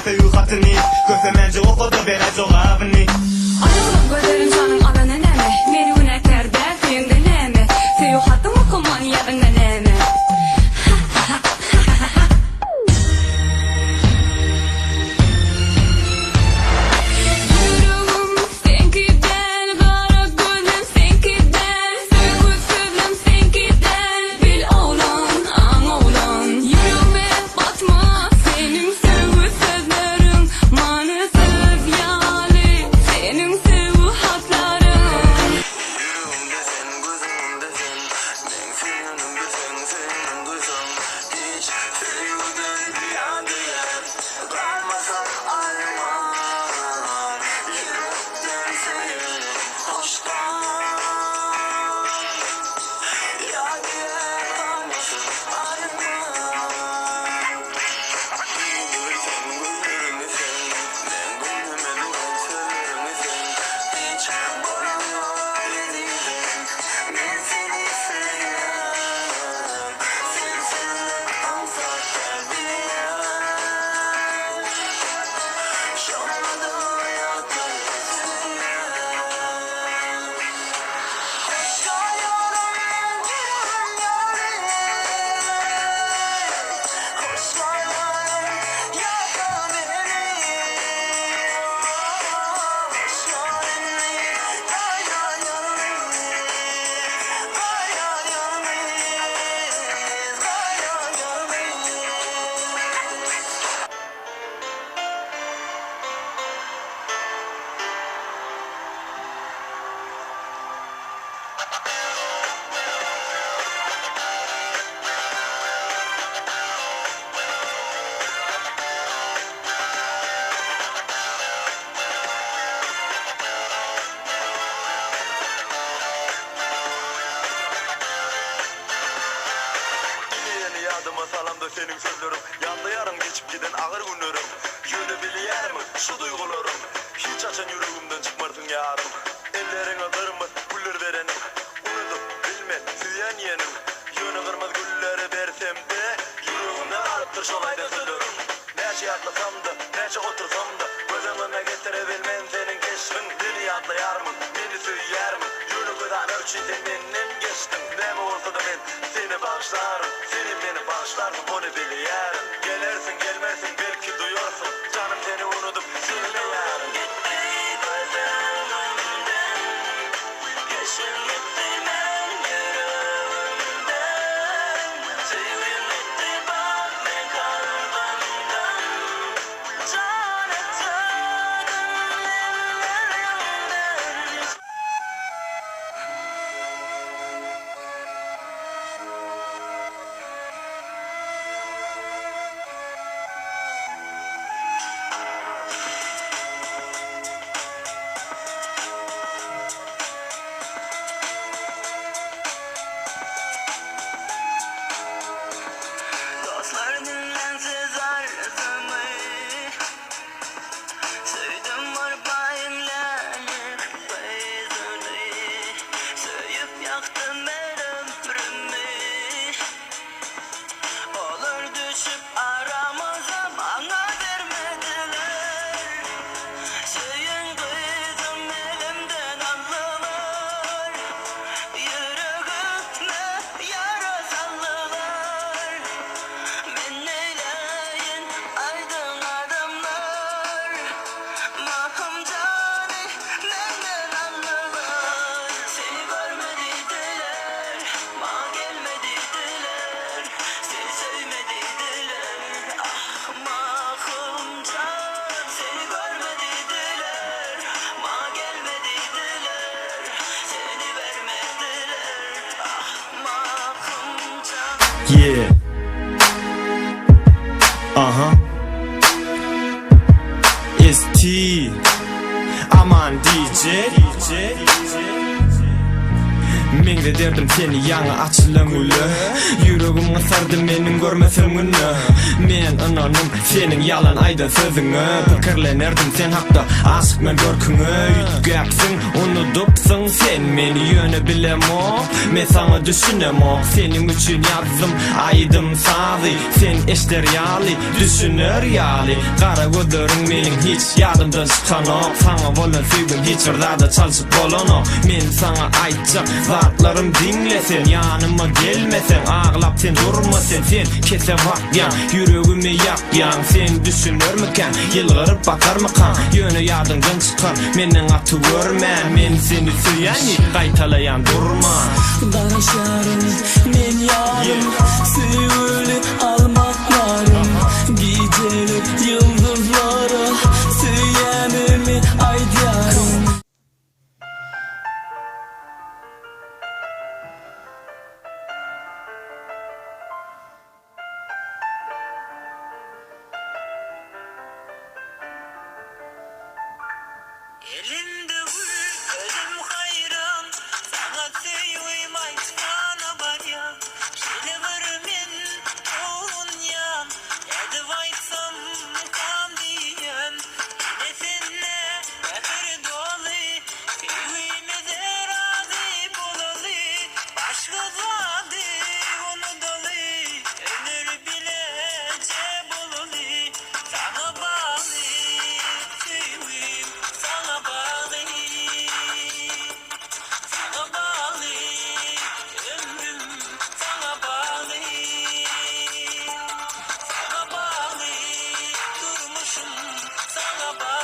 seviyor hatırını. Kösemence ofadı bere cevabını. Ayrılıp gözlerin canın adını neme. Meni güneklerde suyun deneme. Seviyor hattım okuman yadın deneme. Salamda senin sözlerim, yanda yarın geçip giden ağır günlerim. Yönü biliyer mi şu duygularım? Hiç açan yüreğimden çıkmarsın yarım. Ellerine kırmaz güller verenim. Unutup bilme süyen yenim. Yönü kırmaz gülleri versem de yüreğimden alıptır şolayda sözlerim. Neçe atlasam da, neçe otursam da gözüm önüne getirebilmem senin keşfin. Beni atlayar mı, beni söyler mi? Yönü kadar ölçüden benim geçtim. Ne mi olsa da ben seni bağışlarım. Senin beni bağışlarsın onu biliyorum. Gelersin gelmezsin belki duyuyorsun. Canım seni unutup seni yarım. Gitti gözüm önümden, yaşın gitti ben yüreğimden. Sevgim gitti bak ne kalbimden. Can ettim ellerimden. Dostlar dinlensiz arzımı söyledim var bayımlanıp bezini. Söyüp yaktım ben ömrümü. Olur düşüp aramıza bana vermediler. Söyün kızım elimden aldılar. Yüreğime yara saldılar. Men neyleyin aydın adamlar. Mahım cani menden anlılar. Seni görmediydiler, ma gelmediydiler. Seni sevmediydiler, ah mahım can. Seni görmediydiler, ma gelmediydiler. Seni vermediler, ah mahım can. Yeah. It's T. I'm on DJ. Men de derdim seni ýaňa açylan uly. Yüregime sardy menin görmesem güni. Men ananym senin yalan aýdan sözüňe. Pikirlenerdim sen hakda aşyk men görküňe. Ýütgäpsiň, unudupsyň sen meni ýöne bilemok. Men saňa düşünemok. Senin üçin ýazdım aýdym sazy. Sen eşler ýaly, düşüner ýaly. Gara gözleriň meniň hiç ýadymdan çykanok. Saňa bolan süýgüm hiç bir zada çalyşyp bolanok. Men saňa aýtjak zatlarym dinle, sen ýanyma gelmesen, ağlap sen durma sen kese bakyan, yüregimi yakyan. Sen düşünürmüken, yılgırıp bakarmıkan, ýöne ýadymdan çykar, menden aty görmän. Men seni süýän, gaýtalayan durma. Danışarım men yarım, süýüli almaklarım, gidelim yıldızlara, süýänimi aýdýarım. Elinde gül, gözüm hayran, sana söyleyeyim aytmana baryan. Şöyle varımın oğlun yan, edip aytsam kan diyen. Yine seninle ömür dolu, sevgimize razı bolalı. Başka zadı onu dalı, ömür bilece bolalı. Sana bağlı, sevgim sana bağlı. Sana bağlı, ömrüm sana bağlı. Sana bağlı, durmuşum sana bağlı.